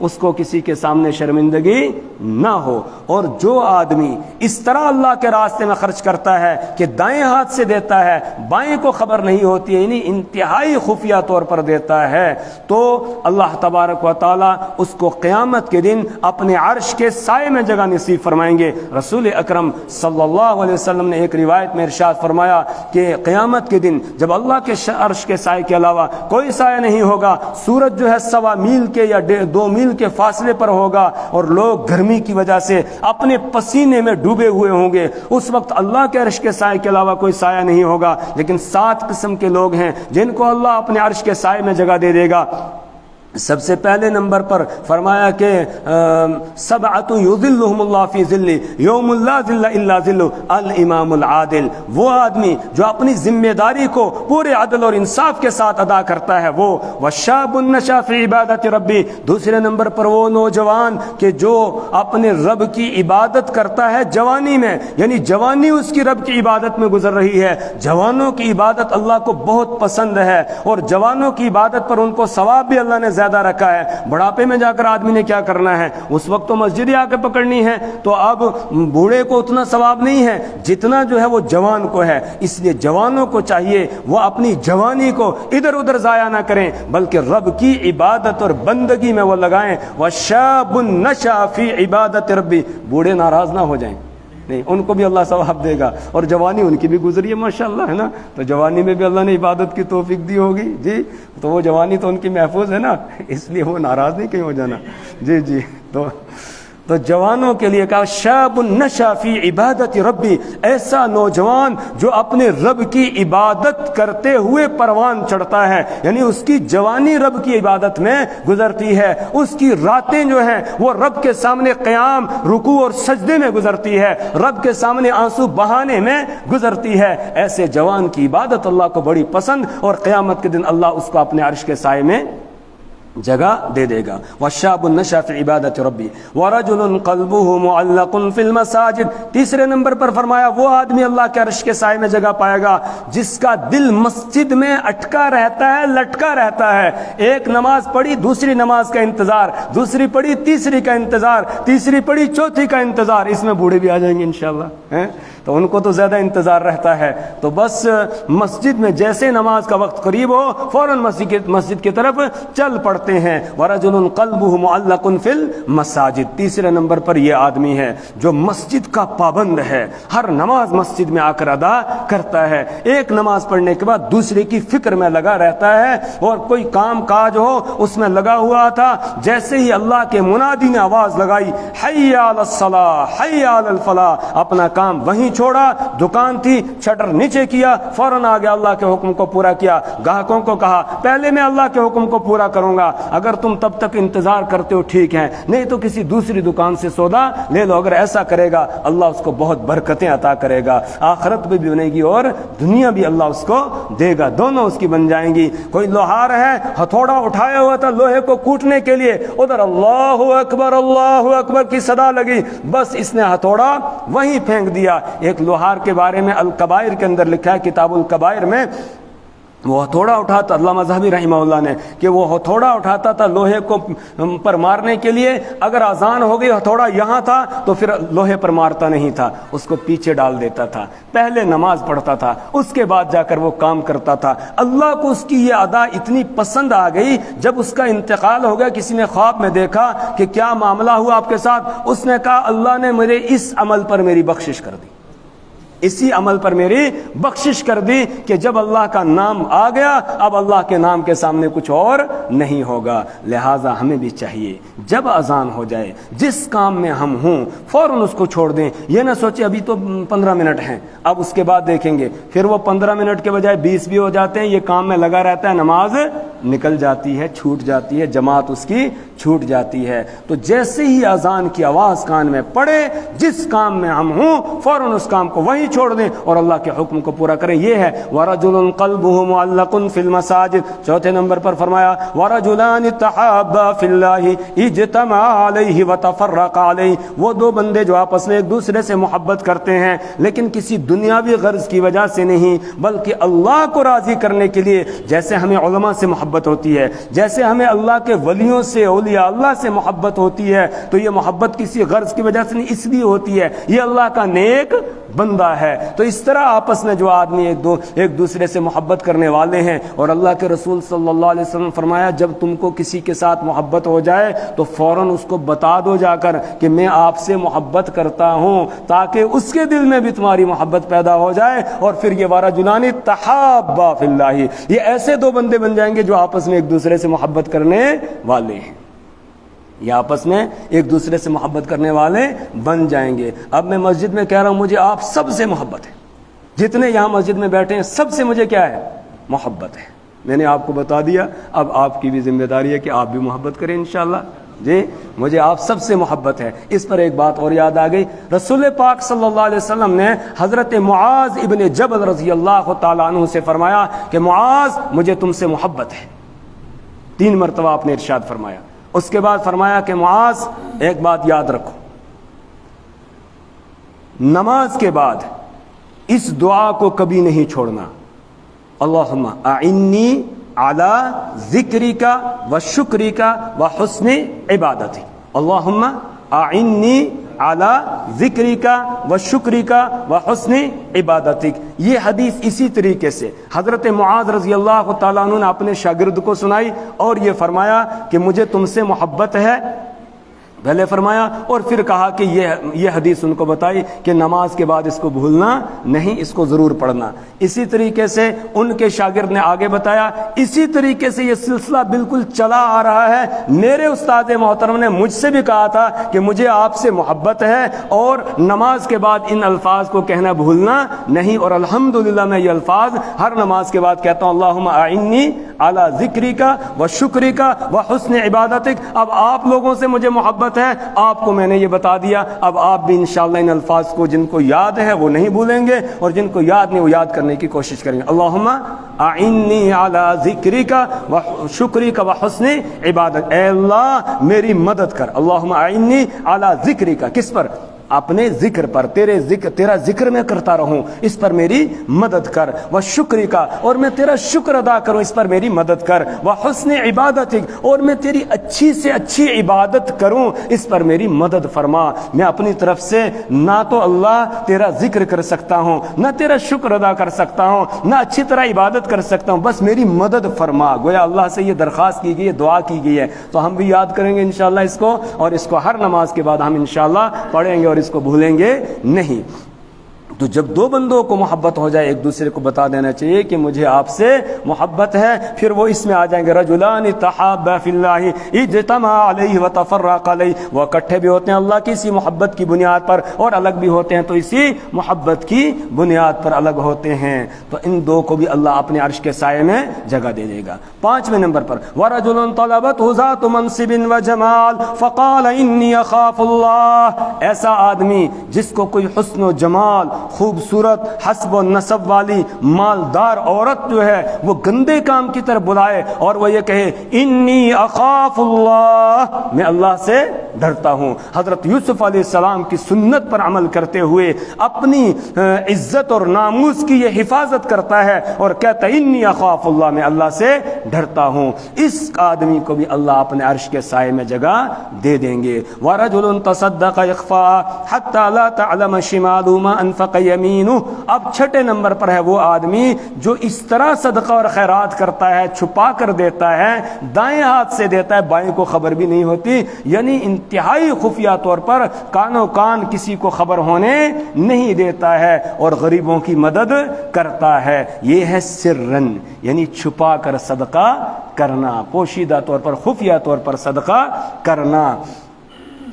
اس کو کسی کے سامنے شرمندگی نہ ہو۔ اور جو آدمی اس طرح اللہ کے راستے میں خرچ کرتا ہے کہ دائیں ہاتھ سے دیتا ہے، بائیں کو خبر نہیں ہوتی ہے، یعنی انتہائی خفیہ طور پر دیتا ہے، تو اللہ تبارک و تعالی اس کو قیامت کے دن اپنے عرش کے سائے میں جگہ نصیب فرمائیں گے۔ رسول اکرم صلی اللہ علیہ وسلم نے ایک روایت میں ارشاد فرمایا کہ قیامت کے دن جب اللہ کے عرش کے سائے کے علاوہ کوئی سایہ نہیں ہوگا، سورج جو ہے 1.25 میل کے یا 2 میل کے فاصلے پر ہوگا اور لوگ گرمی کی وجہ سے اپنے پسینے میں ڈوبے ہوئے ہوں گے، اس وقت اللہ کے عرش کے سائے کے علاوہ کوئی سایہ نہیں ہوگا، لیکن 7 قسم کے لوگ ہیں جن کو اللہ اپنے عرش کے سائے میں جگہ دے دے گا۔ سب سے پہلے نمبر پر فرمایا کہ سبعۃ یظلھم اللہ فی ظلہ یوم لا ظل الا ظلہ الامام العادل، وہ آدمی جو اپنی ذمہ داری کو پورے عدل اور انصاف کے ساتھ ادا کرتا ہے، وہ والشاب نشأ فی عبادت ربی، دوسرے نمبر پر وہ نوجوان کہ جو اپنے رب کی عبادت کرتا ہے جوانی میں، یعنی جوانی اس کی رب کی عبادت میں گزر رہی ہے، جوانوں کی عبادت اللہ کو بہت پسند ہے اور جوانوں کی عبادت پر ان کو ثواب بھی اللہ نے زیادہ رکھا ہے۔ بڑھاپے میں جا کر آدمی نے کیا کرنا ہے، اس وقت تو مسجد ہی آ کے پکڑنی ہے، تو اب بوڑھے کو اتنا ثواب نہیں ہے جتنا جو ہے وہ جوان کو ہے، اس لیے جوانوں کو چاہیے وہ اپنی جوانی کو ادھر ادھر ضائع نہ کریں بلکہ رب کی عبادت اور بندگی میں وہ لگائیں۔ وَشَابٌ نَشَأَ فِي عِبَادَةِ رَبِّ، بوڑھے ناراض نہ ہو جائیں، نہیں، ان کو بھی اللہ ثواب دے گا، اور جوانی ان کی بھی گزری ہے ماشاءاللہ، ہے نا، تو جوانی میں بھی اللہ نے عبادت کی توفیق دی ہوگی، جی، تو وہ جوانی تو ان کی محفوظ ہے نا، اس لیے وہ ناراض نہیں کہیں ہو جانا، جی جی، تو جوانوں کے لیے کہا شاب نشأ فی عبادت ربی، ایسا نوجوان جو اپنے رب کی عبادت کرتے ہوئے پروان چڑھتا ہے، یعنی اس کی جوانی رب کی عبادت میں گزرتی ہے، اس کی راتیں جو ہیں وہ رب کے سامنے قیام، رکوع اور سجدے میں گزرتی ہے، رب کے سامنے آنسو بہانے میں گزرتی ہے، ایسے جوان کی عبادت اللہ کو بڑی پسند، اور قیامت کے دن اللہ اس کو اپنے عرش کے سائے میں جگہ دے دے گا۔ وَالشَّابُ النَّشَأَ فِي عِبَادَةِ رَبِّهِ وَرَجُلٌ قَلْبُهُ مُعَلَّقٌ فِي الْمَسَاجِدِ، تیسرے نمبر پر فرمایا وہ آدمی اللہ کے عرش کے سائے میں جگہ پائے گا جس کا دل مسجد میں اٹکا رہتا ہے، لٹکا رہتا ہے، ایک نماز پڑھی دوسری نماز کا انتظار، دوسری پڑھی تیسری کا انتظار، تیسری پڑھی چوتھی کا انتظار، اس میں بوڑھے بھی آ جائیں گے انشاءاللہ، تو ان کو تو زیادہ انتظار رہتا ہے، تو بس مسجد میں جیسے نماز کا وقت قریب ہو فوراً مسجد کی طرف چل پڑتے ہیں۔ وَرَجُلٌ قَلْبُهُ مُعَلَّقٌ فِي الْمَسَاجِدِ، تیسرے نمبر پر یہ آدمی ہے جو مسجد کا پابند ہے، ہر نماز مسجد میں آ کر ادا کرتا ہے، ایک نماز پڑھنے کے بعد دوسرے کی فکر میں لگا رہتا ہے، اور کوئی کام کاج ہو اس میں لگا ہوا تھا، جیسے ہی اللہ کے منادی نے آواز لگائی حی علی الصلاۃ حی علی الفلاح، اپنا کام وہیں چھوڑا، دکان تھی شٹر نیچے کیا، فوراً آگے اللہ کے حکم کو پورا کیا، گاہکوں کو کہا پہلے میں اللہ کے حکم کو پورا کروں گا، اگر تم تب تک انتظار کرتے ہو ٹھیک ہے، نہیں تو کسی دوسری دکان سے سودا لے لو، اگر ایسا کرے گا اللہ اس کو بہت برکتیں عطا کرے گا، آخرت بھی بنے گی اور دنیا بھی اللہ اس کو دے گا، دونوں اس کی بن جائیں گی۔ کوئی لوہار ہے ہتھوڑا اٹھایا ہوا تھا لوہے کو کوٹنے کے لیے، ادھر اللہ اکبر کی صدا لگی، بس اس نے ہتھوڑا وہیں پھینک دیا۔ ایک لوہار کے بارے میں الکبائر کے اندر لکھا ہے، کتاب الکبائر میں، وہ ہتھوڑا اٹھاتا، علامہ ذہبی رحمہ اللہ نے، کہ وہ ہتھوڑا اٹھاتا تھا لوہے کو پر مارنے کے لیے، اگر اذان ہو گئی ہتھوڑا یہاں تھا تو پھر لوہے پر مارتا نہیں تھا، اس کو پیچھے ڈال دیتا تھا، پہلے نماز پڑھتا تھا اس کے بعد جا کر وہ کام کرتا تھا۔ اللہ کو اس کی یہ ادا اتنی پسند آ گئی، جب اس کا انتقال ہو گیا کسی نے خواب میں دیکھا کہ کیا معاملہ ہوا آپ کے ساتھ، اس نے کہا اللہ نے میرے اس عمل پر میری بخشش کر دی، اسی عمل پر میری بخشش کر دی کہ جب اللہ کا نام آ گیا اب اللہ کے نام کے سامنے کچھ اور نہیں ہوگا۔ لہٰذا ہمیں بھی چاہیے جب اذان ہو جائے جس کام میں ہم ہوں فوراً اس کو چھوڑ دیں، یہ نہ سوچے ابھی تو 15 منٹ ہیں اب اس کے بعد دیکھیں گے، پھر وہ 15 منٹ کے بجائے 20 بھی ہو جاتے ہیں، یہ کام میں لگا رہتا ہے، نماز نکل جاتی ہے، چھوٹ جاتی ہے، جماعت اس کی چھوٹ جاتی ہے۔ تو جیسے ہی اذان کی آواز کان میں پڑے جس کام میں ہم ہوں فوراً اس کام کو وہیں چھوڑ دیں اور اللہ کے حکم کو پورا کریں. یہ ہے وَرَجُلٌ قَلْبُهُ مُعَلَّقٌ فِي الْمَسَاجِدِ. چوتھے نمبر پر فرمایا وَرَجُلَانِ تَحَابَّا فِي اللَّهِ اجْتَمَعَا عَلَيْهِ وَتَفَرَّقَا عَلَيْهِ. وہ دو بندے جو آپس میں ایک دوسرے سے محبت کرتے ہیں لیکن کسی دنیاوی غرض کی وجہ سے نہیں بلکہ اللہ کو راضی کرنے کے لیے. جیسے ہمیں علماء سے محبت ہوتی ہے, جیسے ہمیں اللہ کے ولیوں سے اولیاء اللہ سے محبت ہوتی ہے, تو یہ محبت کسی غرض کی وجہ سے نہیں, اس لیے ہوتی ہے یہ اللہ کا نیک بندہ ہے. تو اس طرح آپس میں جو آدمی ایک دوسرے سے محبت کرنے والے ہیں. اور اللہ کے رسول صلی اللہ علیہ وسلم فرمایا جب تم کو کسی کے ساتھ محبت ہو جائے تو فوراً اس کو بتا دو جا کر کہ میں آپ سے محبت کرتا ہوں, تاکہ اس کے دل میں بھی تمہاری محبت پیدا ہو جائے. اور پھر یہ وَرَجُلَانِ تَحَابَّا فِي اللَّهِ, یہ ایسے دو بندے بن جائیں گے جو آپس میں ایک دوسرے سے محبت کرنے والے ہیں. یہ آپس میں ایک دوسرے سے محبت کرنے والے بن جائیں گے. اب میں مسجد میں کہہ رہا ہوں مجھے آپ سب سے محبت ہے, جتنے یہاں مسجد میں بیٹھے ہیں سب سے مجھے کیا ہے, محبت ہے. میں نے آپ کو بتا دیا, اب آپ کی بھی ذمہ داری ہے کہ آپ بھی محبت کریں انشاءاللہ. جی مجھے آپ سب سے محبت ہے. اس پر ایک بات اور یاد آ گئی, رسول پاک صلی اللہ علیہ وسلم نے حضرت معاذ ابن جبل رضی اللہ تعالیٰ عنہ سے فرمایا کہ معاذ مجھے تم سے محبت ہے. 3 مرتبہ آپ نے ارشاد فرمایا. اس کے بعد فرمایا کہ معاذ ایک بات یاد رکھو, نماز کے بعد اس دعا کو کبھی نہیں چھوڑنا, اللہم اعنی علی ذکرک و شکرک و حسن عبادتی. اللہم اعنی علی ذکرک و شکرک و حسن عبادتک. یہ حدیث اسی طریقے سے حضرت معاذ رضی اللہ تعالیٰ عنہ نے اپنے شاگرد کو سنائی اور یہ فرمایا کہ مجھے تم سے محبت ہے پہلے فرمایا, اور پھر کہا کہ یہ حدیث ان کو بتائی کہ نماز کے بعد اس کو بھولنا نہیں, اس کو ضرور پڑھنا. اسی طریقے سے ان کے شاگرد نے آگے بتایا. اسی طریقے سے یہ سلسلہ بالکل چلا آ رہا ہے. میرے استاد محترم نے مجھ سے بھی کہا تھا کہ مجھے آپ سے محبت ہے اور نماز کے بعد ان الفاظ کو کہنا بھولنا نہیں. اور الحمدللہ میں یہ الفاظ ہر نماز کے بعد کہتا ہوں, اللہم اعنی علی ذکرک و شکرک و حسن عبادتک. اب آپ لوگوں سے مجھے محبت ہے, آپ کو میں نے یہ بتا دیا. اب آپ بھی انشاءاللہ ان الفاظ کو جن کو یاد ہے وہ نہیں بھولیں گے اور جن کو یاد نہیں وہ یاد کرنے کی کوشش کریں گے. اللہم اعنی علی ذکرک و شکرک و حسن عبادت. اے اللہ میری مدد کر. اللہم اعنی علی ذکرک, کس پر, اپنے ذکر پر, تیرا ذکر میں کرتا رہوں, اس پر میری مدد کر. وہ شکر کا, اور میں تیرا شکر ادا کروں, اس پر میری مدد کر. وہ حسن عبادت, اور میں تیری اچھی سے اچھی عبادت کروں, اس پر میری مدد فرما. میں اپنی طرف سے نہ تو اللہ تیرا ذکر کر سکتا ہوں, نہ تیرا شکر ادا کر سکتا ہوں, نہ اچھی طرح عبادت کر سکتا ہوں, بس میری مدد فرما. گویا اللہ سے یہ درخواست کی گئی ہے, دعا کی گئی ہے. تو ہم بھی یاد کریں گے انشاءاللہ اس کو, اور اس کو ہر نماز کے بعد ہم انشاءاللہ پڑھیں گے اور اس کو بھولیں گے نہیں. تو جب دو بندوں کو محبت ہو جائے ایک دوسرے کو بتا دینا چاہیے کہ مجھے آپ سے محبت ہے. پھر وہ اس میں آ جائیں گے رجلان تحابا فی اللہ اجتمع علیہ وتفرق علیہ. وہ اکٹھے بھی ہوتے ہیں اللہ کی اسی محبت کی بنیاد پر, اور الگ بھی ہوتے ہیں تو اسی محبت کی بنیاد پر الگ ہوتے ہیں. تو ان دو کو بھی اللہ اپنے عرش کے سائے میں جگہ دے دے گا. 5ویں نمبر پر ورجل طلبته ذات منصب وجمال فقال انی اخاف اللہ. ایسا آدمی جس کو کوئی حسن و جمال, خوبصورت, حسب و نسب والی مالدار عورت جو ہے وہ گندے کام کی طرف بلائے اور وہ یہ کہے انی اخاف اللہ, میں اللہ سے ڈرتا ہوں. حضرت یوسف علیہ السلام کی سنت پر عمل کرتے ہوئے اپنی عزت اور ناموس کی یہ حفاظت کرتا ہے اور کہتا ہے انی اخاف اللہ, میں اللہ سے ڈرتا ہوں. اس آدمی کو بھی اللہ اپنے عرش کے سائے میں جگہ دے دیں گے. ورجل تصدق اخفاء حتى لا تعلم شماله ما انفق یمینہ. اب 6 نمبر پر ہے وہ آدمی جو اس طرح صدقہ اور خیرات کرتا ہے, چھپا کر دیتا ہے, دائیں ہاتھ سے دیتا ہے, بائیں کو خبر بھی نہیں ہوتی, یعنی انتہائی خفیہ طور پر کانوں کان کسی کو خبر ہونے نہیں دیتا ہے اور غریبوں کی مدد کرتا ہے. یہ ہے سرن, یعنی چھپا کر صدقہ کرنا, پوشیدہ طور پر خفیہ طور پر صدقہ کرنا.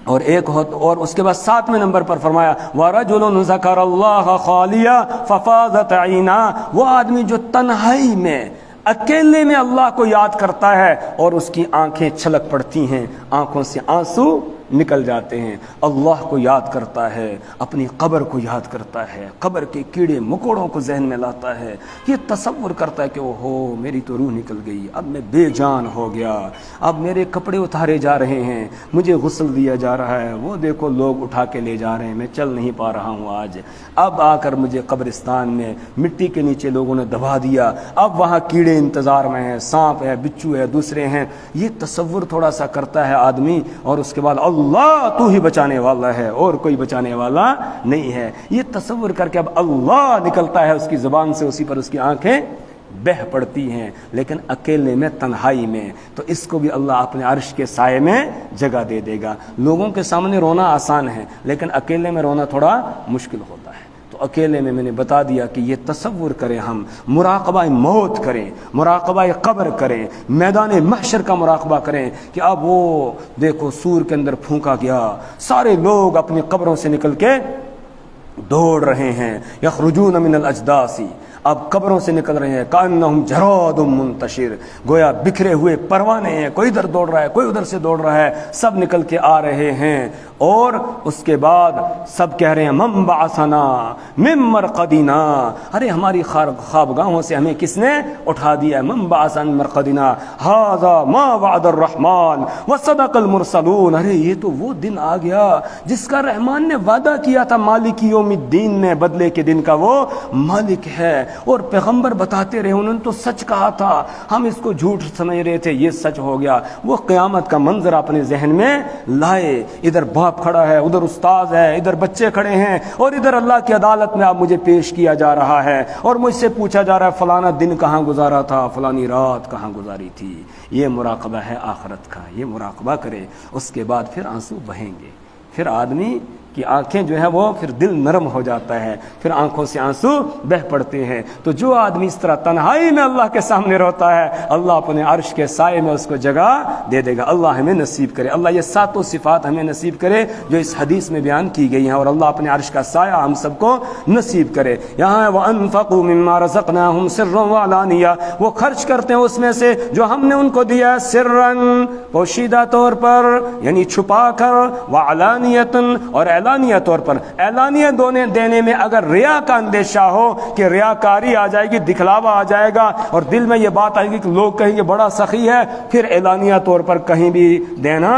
اور ایک اور اس کے بعد 7ویں نمبر پر فرمایا وَرَجُلٌ ذَكَرَ اللَّهَ خَالِيًا فَفَاضَتْ عَيْنَاهُ. وہ آدمی جو تنہائی میں اکیلے میں اللہ کو یاد کرتا ہے اور اس کی آنکھیں چھلک پڑتی ہیں, آنکھوں سے آنسو نکل جاتے ہیں۔ اللہ کو یاد کرتا ہے، اپنی قبر کو یاد کرتا ہے، قبر کے کیڑے مکوڑوں کو ذہن میں لاتا ہے، یہ تصور کرتا ہے کہ اوہو میری تو روح نکل گئی، اب میں بے جان ہو گیا، اب میرے کپڑے اتارے جا رہے ہیں، مجھے غسل دیا جا رہا ہے، وہ دیکھو لوگ اٹھا کے لے جا رہے ہیں، میں چل نہیں پا رہا ہوں آج، اب آ کر مجھے قبرستان میں مٹی کے نیچے لوگوں نے دبا دیا، اب وہاں کیڑے انتظار میں ہیں، سانپ ہے، بچھو ہے، دوسرے ہیں، یہ تصور تھوڑا سا کرتا ہے آدمی، اور اس کے بعد اللہ تو ہی بچانے والا ہے اور کوئی بچانے والا نہیں ہے، یہ تصور کر کے اب اللہ نکلتا ہے اس کی زبان سے، اسی پر اس کی آنکھیں بہہ پڑتی ہیں، لیکن اکیلے میں، تنہائی میں، تو اس کو بھی اللہ اپنے عرش کے سائے میں جگہ دے دے گا۔ لوگوں کے سامنے رونا آسان ہے، لیکن اکیلے میں رونا تھوڑا مشکل ہوتا ہے، تو اکیلے میں نے بتا دیا کہ یہ تصور کریں، ہم مراقبہ موت کریں، مراقبہ قبر کریں، میدان محشر کا مراقبہ کریں کہ اب وہ دیکھو سور کے اندر پھونکا گیا، سارے لوگ اپنی قبروں سے نکل کے دوڑ رہے ہیں، یخرجون من الاجداث، اب قبروں سے نکل رہے ہیں، کأنہم جراد منتشر، گویا بکھرے ہوئے پروانے ہیں، کوئی ادھر دوڑ رہا ہے، کوئی ادھر سے دوڑ رہا ہے، سب نکل کے آ رہے ہیں، اور اس کے بعد سب کہہ رہے ہیں من بعثنا من مرقدنا، ارے ہماری خوابگاہوں سے ہمیں کس نے اٹھا دیا ہے، من بعثنا من مرقدنا ھذا ما وعد الرحمن وصدق المرسلون، ارے یہ تو وہ دن آ گیا جس کا رحمان نے وعدہ کیا تھا، مالک یوم الدین نے، بدلے کے دن کا وہ مالک ہے، اور پیغمبر بتاتے رہے، انہوں نے تو سچ کہا تھا، ہم اس کو جھوٹ سمجھ رہے تھے، یہ سچ ہو گیا۔ وہ قیامت کا منظر اپنے ذہن میں لائے، ادھر باپ کھڑا ہے، ادھر استاد ہے، ادھر بچے کھڑے ہیں، اور ادھر اللہ کی عدالت میں اب مجھے پیش کیا جا رہا ہے، اور مجھ سے پوچھا جا رہا ہے فلانا دن کہاں گزارا تھا، فلانی رات کہاں گزاری تھی۔ یہ مراقبہ ہے آخرت کا، یہ مراقبہ کرے، اس کے بعد پھر آنسو بہیں گے، پھر آدمی کی آنکھیں جو ہے وہ پھر دل نرم ہو جاتا ہے، پھر آنکھوں سے آنسو بہ پڑتے ہیں۔ تو جو آدمی اس طرح تنہائی میں اللہ کے سامنے روتا ہے، اللہ اپنے عرش کے سائے میں اس کو جگہ دے دے گا۔ اللہ ہمیں نصیب کرے، اللہ یہ ساتوں صفات ہمیں نصیب کرے جو اس حدیث میں بیان کی گئی ہیں، اور اللہ اپنے عرش کا سایہ ہم سب کو نصیب کرے۔ یہاں ہے وَأَنفَقُوا مِمَّا رَزَقْنَاهُمْ سِرًّا وَعَلَانِيَةً، وہ خرچ کرتے ہیں اس میں سے جو ہم نے ان کو دیا ہے، سرًّا پوشیدہ طور پر یعنی چھپا کر، وَعَلَانِيَةً اور اعلانیہ طور پر۔ اعلانیہ دینے میں اگر ریا کا اندیشہ ہو کہ ریاکاری آ جائے گی، دکھلاوا آ جائے گا، اور دل میں یہ بات آئے گی کہ لوگ کہیں گے بڑا سخی ہے، پھر اعلانیہ طور پر کہیں بھی دینا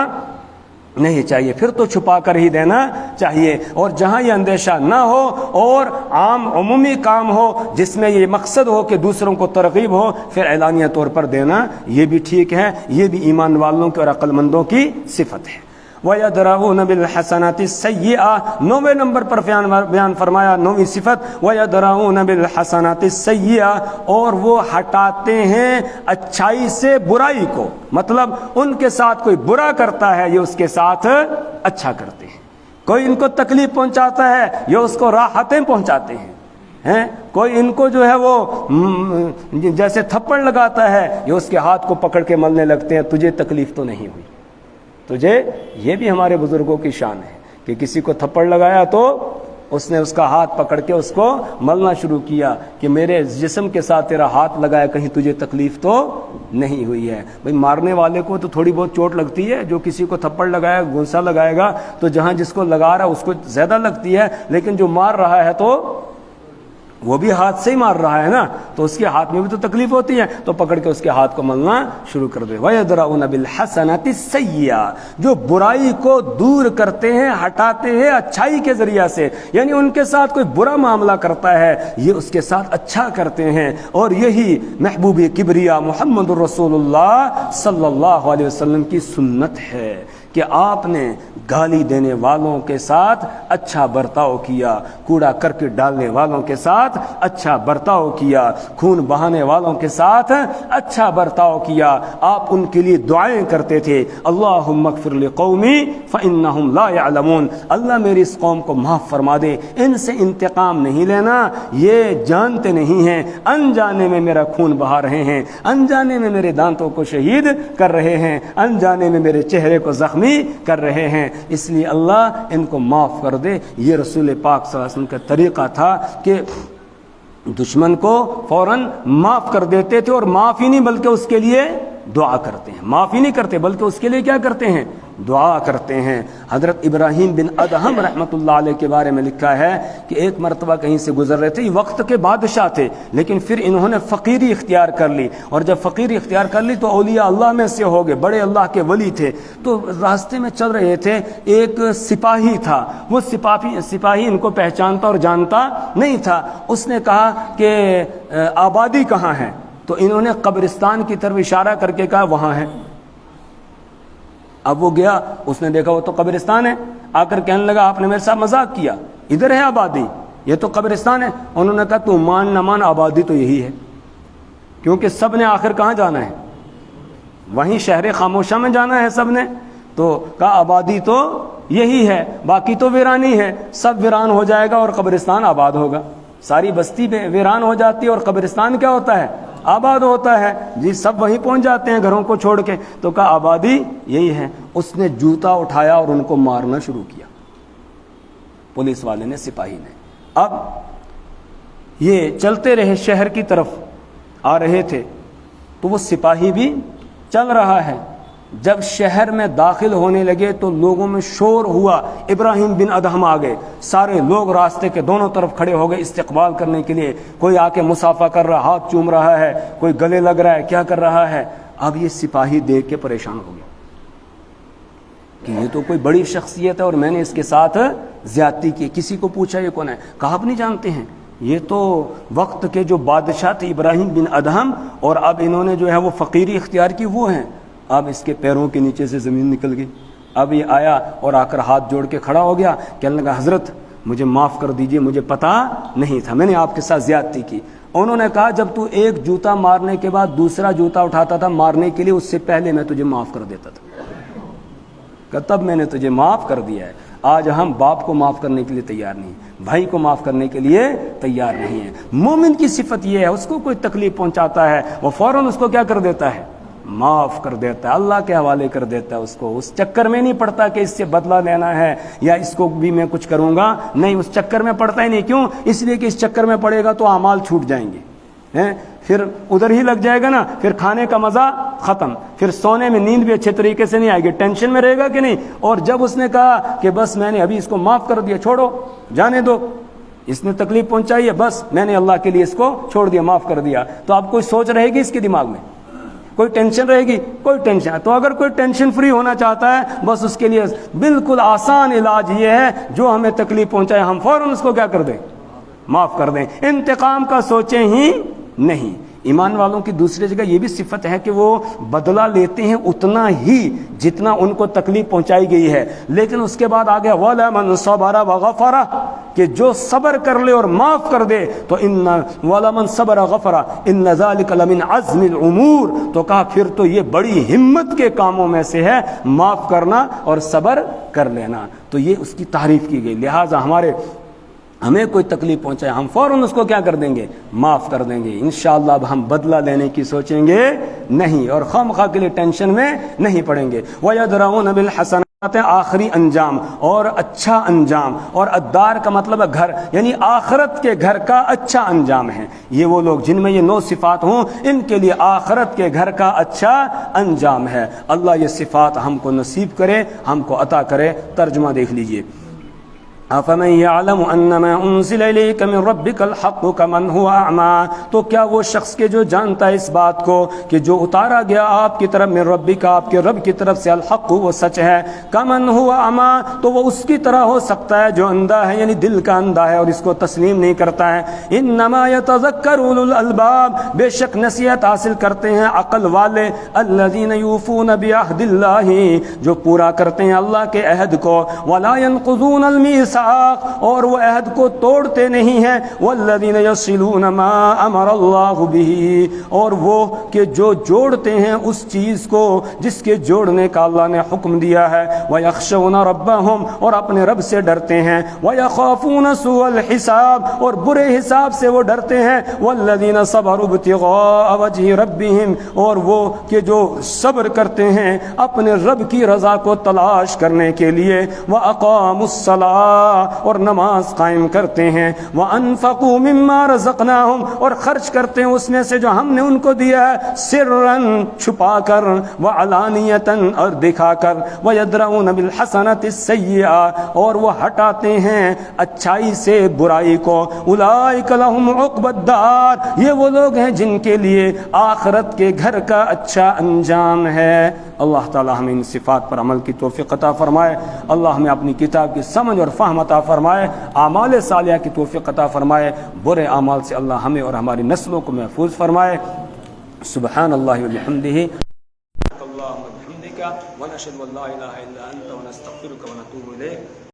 نہیں چاہیے، پھر تو چھپا کر ہی دینا چاہیے۔ اور جہاں یہ اندیشہ نہ ہو اور عام عمومی کام ہو جس میں یہ مقصد ہو کہ دوسروں کو ترغیب ہو، پھر اعلانیہ طور پر دینا یہ بھی ٹھیک ہے، یہ بھی ایمان والوں کی اور عقل مندوں کی صفت ہے۔ وَيَدْرَؤُونَ بِالْحَسَنَاتِ السَّيِّئَةِ، 9ویں نمبر پر بیان فرمایا 9ویں صفت، وَيَدْرَؤُونَ بِالْحَسَنَاتِ السَّيِّئَةِ، اور وہ ہٹاتے ہیں اچھائی سے برائی کو، مطلب ان کے ساتھ کوئی برا کرتا ہے یہ اس کے ساتھ اچھا کرتے ہیں، کوئی ان کو تکلیف پہنچاتا ہے یہ اس کو راحتیں پہنچاتے ہیں، کوئی ان کو جو ہے وہ جیسے تھپڑ لگاتا ہے یہ اس کے ہاتھ کو پکڑ کے ملنے لگتے ہیں، تجھے تکلیف تو نہیں ہوئی تجھے۔ یہ بھی ہمارے بزرگوں کی شان ہے کہ کسی کو تھپڑ لگایا تو اس نے اس کا ہاتھ پکڑ کے اس کو ملنا شروع کیا کہ میرے جسم کے ساتھ تیرا ہاتھ لگایا، کہیں تجھے تکلیف تو نہیں ہوئی ہے۔ بھئی مارنے والے کو تو تھوڑی بہت چوٹ لگتی ہے، جو کسی کو تھپڑ لگایا گھونسا لگائے گا تو جہاں جس کو لگا رہا ہے اس کو زیادہ لگتی ہے، لیکن جو مار رہا ہے تو وہ بھی ہاتھ سے ہی مار رہا ہے نا، تو اس کے ہاتھ میں بھی تو تکلیف ہوتی ہے، تو پکڑ کے اس کے ہاتھ کو ملنا شروع کر دے۔ وَيَدْرَؤُونَ بِالْحَسَنَاتِ السَّيِّئَةِ، جو برائی کو دور کرتے ہیں، ہٹاتے ہیں اچھائی کے ذریعہ سے، یعنی ان کے ساتھ کوئی برا معاملہ کرتا ہے یہ اس کے ساتھ اچھا کرتے ہیں۔ اور یہی محبوب کبریا محمد الرسول اللہ صلی اللہ علیہ وسلم کی سنت ہے کہ آپ نے گالی دینے والوں کے ساتھ اچھا برتاؤ کیا، کوڑا کرکٹ ڈالنے والوں کے ساتھ اچھا برتاؤ کیا، خون بہانے والوں کے ساتھ اچھا برتاؤ کیا، آپ ان کے لیے دعائیں کرتے تھے، اللہم اغفر لقومی فانہم لا یعلمون، اللہ میری اس قوم کو معاف فرما دے، ان سے انتقام نہیں لینا، یہ جانتے نہیں ہیں، انجانے میں میرا خون بہا رہے ہیں، انجانے میں میرے دانتوں کو شہید کر رہے ہیں، انجانے میں میرے چہرے کو زخمی کر رہے ہیں، اس لیے اللہ ان کو معاف کر دے۔ یہ رسول پاک صلی اللہ علیہ وسلم کا طریقہ تھا کہ دشمن کو فوراً معاف کر دیتے تھے، اور معاف ہی نہیں بلکہ اس کے لیے دعا کرتے ہیں، معاف ہی نہیں کرتے بلکہ اس کے لیے کیا کرتے ہیں، دعا کرتے ہیں۔ حضرت ابراہیم بن ادہم رحمۃ اللہ علیہ کے بارے میں لکھا ہے کہ ایک مرتبہ کہیں سے گزر رہے تھے، یہ وقت کے بادشاہ تھے، لیکن پھر انہوں نے فقیری اختیار کر لی، اور جب فقیری اختیار کر لی تو اولیاء اللہ میں سے ہو گئے، بڑے اللہ کے ولی تھے۔ تو راستے میں چل رہے تھے، ایک سپاہی تھا، وہ سپاہی ان کو پہچانتا اور جانتا نہیں تھا۔ اس نے کہا کہ آبادی کہاں ہے؟ تو انہوں نے قبرستان کی طرف اشارہ کر کے کہا وہاں ہے۔ اب وہ گیا، اس نے دیکھا وہ تو قبرستان ہے، آ کر کہنے لگا آپ نے میرے ساتھ مذاق کیا، ادھر ہے آبادی، یہ تو قبرستان ہے۔ انہوں نے کہا تو مان نہ مان آبادی تو یہی ہے، کیونکہ سب نے آخر کہاں جانا ہے؟ وہیں شہر خاموشہ میں جانا ہے سب نے۔ تو کہا آبادی تو یہی ہے، باقی تو ویرانی ہے، سب ویران ہو جائے گا اور قبرستان آباد ہوگا۔ ساری بستی ویران ہو جاتی ہے اور قبرستان کیا ہوتا ہے؟ آباد ہوتا ہے جی، سب وہیں پہنچ جاتے ہیں گھروں کو چھوڑ کے۔ تو کہا آبادی یہی ہے۔ اس نے جوتا اٹھایا اور ان کو مارنا شروع کیا، پولیس والے نے، سپاہی نے۔ اب یہ چلتے رہے، شہر کی طرف آ رہے تھے، تو وہ سپاہی بھی چل رہا ہے۔ جب شہر میں داخل ہونے لگے تو لوگوں میں شور ہوا، ابراہیم بن ادہم آ گئے، سارے لوگ راستے کے دونوں طرف کھڑے ہو گئے استقبال کرنے کے لیے۔ کوئی آ کے مصافحہ کر رہا، ہاتھ چوم رہا ہے، کوئی گلے لگ رہا ہے، کیا کر رہا ہے۔ اب یہ سپاہی دیکھ کے پریشان ہو گیا کہ یہ تو کوئی بڑی شخصیت ہے اور میں نے اس کے ساتھ زیادتی کی۔ کسی کو پوچھا یہ کون ہے؟ کہا آپ نہیں جانتے ہیں، یہ تو وقت کے جو بادشاہ تھے ابراہیم بن ادہم، اور اب انہوں نے جو ہے وہ فقیری اختیار کی، وہ ہیں۔ اب اس کے پیروں کے نیچے سے زمین نکل گئی۔ اب یہ آیا اور آ کر ہاتھ جوڑ کے کھڑا ہو گیا، کہنے لگا حضرت مجھے معاف کر دیجئے، مجھے پتہ نہیں تھا، میں نے آپ کے ساتھ زیادتی کی۔ انہوں نے کہا جب تو ایک جوتا مارنے کے بعد دوسرا جوتا اٹھاتا تھا مارنے کے لیے، اس سے پہلے میں تجھے معاف کر دیتا تھا، کہ تب میں نے تجھے معاف کر دیا ہے۔ آج ہم باپ کو معاف کرنے کے لیے تیار نہیں، بھائی کو معاف کرنے کے لیے تیار نہیں ہیں۔ مومن کی صفت یہ ہے، اس کو کوئی تکلیف پہنچاتا ہے وہ فوراً اس کو کیا کر دیتا ہے؟ معاف کر دیتا ہے، اللہ کے حوالے کر دیتا ہے اس کو۔ اس چکر میں نہیں پڑتا کہ اس سے بدلہ لینا ہے یا اس کو بھی میں کچھ کروں گا، نہیں، اس چکر میں پڑتا ہی نہیں۔ کیوں؟ اس لیے کہ اس چکر میں پڑے گا تو اعمال چھوٹ جائیں گے، پھر ادھر ہی لگ جائے گا نا، پھر کھانے کا مزہ ختم، پھر سونے میں نیند بھی اچھے طریقے سے نہیں آئے گی، ٹینشن میں رہے گا کہ نہیں۔ اور جب اس نے کہا کہ بس میں نے ابھی اس کو معاف کر دیا، چھوڑو جانے دو، اس نے تکلیف پہنچائی ہے، بس میں نے اللہ کے لیے اس کو چھوڑ دیا، معاف کر دیا، تو اب کوئی سوچ رہے گی اس کے دماغ میں؟ کوئی ٹینشن رہے گی؟ کوئی ٹینشن۔ تو اگر کوئی ٹینشن فری ہونا چاہتا ہے، بس اس کے لیے بالکل آسان علاج یہ ہے، جو ہمیں تکلیف پہنچائے ہم فوراً اس کو کیا کر دیں؟ معاف کر دیں، انتقام کا سوچیں ہی نہیں۔ ایمان والوں کی دوسری جگہ یہ بھی صفت ہے کہ وہ بدلہ لیتے ہیں اتنا ہی جتنا ان کو تکلیف پہنچائی گئی ہے، لیکن اس کے بعد آگے وَلَمَنْ صَبَرَ وَغَفَرَ، کہ جو صبر کر لے اور معاف کر دے تو وَلَمَنْ صَبَرَ غَفَرَ إِنَّ ذَلِكَ لَمِنْ عَزْمِ الْأُمُورِ، تو کہا پھر تو یہ بڑی ہمت کے کاموں میں سے ہے، معاف کرنا اور صبر کر لینا۔ تو یہ اس کی تعریف کی گئی۔ لہٰذا ہمیں کوئی تکلیف پہنچائے ہم فوراً اس کو کیا کر دیں گے؟ معاف کر دیں گے۔ انشاءاللہ اب ہم بدلہ لینے کی سوچیں گے نہیں، اور خواہ کے لیے ٹینشن میں نہیں پڑیں گے۔ وَيَدْرَؤُونَ بِالْحَسَنَاتِ، آخری انجام اور اچھا انجام، اور الدار کا مطلب ہے گھر، یعنی آخرت کے گھر کا اچھا انجام ہے۔ یہ وہ لوگ جن میں یہ 9 صفات ہوں، ان کے لیے آخرت کے گھر کا اچھا انجام ہے۔ اللہ یہ صفات ہم کو نصیب کرے، ہم کو عطا کرے۔ ترجمہ دیکھ لیجئے۔ أَفَمَنْ يَعْلَمُ أَنَّمَا أُنزِلَ إِلَيْكَ مِنْ رَبِّكَ الْحَقُّ كَمَنْ هُوَ أَعْمَى، تو کیا وہ شخص کے جو جانتا ہے اس بات کو کہ جو اتارا گیا آپ کی طرف، من ربک، آپ کے رب کی طرف سے، الحق وہ سچ ہے، کمن هو أعمى، تو وہ اس کی طرح ہو سکتا ہے جو اندھا ہے، یعنی دل کا اندھا ہے اور اس کو تسلیم نہیں کرتا ہے۔ انما يتذكر اولو الالباب، بے شک نصیحت حاصل کرتے ہیں عقل والے، الذين يوفون بعهد الله، جو پورا کرتے ہیں اللہ کے عہد کو، ولا ينقضون الميثاق، اور وہ عہد کو توڑتے نہیں ہیں، والذین یصلون ما امر اللہ به، اور وہ کہ جو جوڑتے ہیں اس چیز کو جس کے جوڑنے کا اللہ نے حکم دیا ہے، ویخشون ربہم، اور اپنے رب سے ڈرتے ہیں، ویخافون سوء الحساب، اور برے حساب سے وہ ڈرتے ہیں، والذین صبروا ابتغاء وجہ ربہم، اور وہ کہ جو صبر کرتے ہیں اپنے رب کی رضا کو تلاش کرنے کے لیے، واقاموا الصلاۃ، اور نماز قائم کرتے ہیں، وَأَنفَقُوا مِمَّا رَزَقْنَاهُمْ اور خرچ کرتے ہیں اس میں سے جو ہم نے ان کو دیا ہے، سرًا چھپا کر، وعلانیةً اور دکھا کر، وَيَدْرَؤُونَ بِالْحَسَنَةِ السَّيِّئَةَ اور وہ ہٹاتے ہیں اچھائی سے برائی کو، اولئک لہم عقبی الدار یہ وہ لوگ ہیں جن کے لیے آخرت کے گھر کا اچھا انجام ہے۔ اللہ تعالی ہمیں ان صفات پر عمل کی توفیق عطا فرمائے، اللہ ہمیں اپنی کتاب کی سمجھ اور فہم عطا فرمائے، اعمال صالحہ کی توفیق عطا فرمائے، برے اعمال سے اللہ ہمیں اور ہماری نسلوں کو محفوظ فرمائے۔ سبحان اللہ وبحمدہ، اللہم وبحمدک، ونشہد ان لا الہ الا انت، ونستغفرک ونتوب الیک۔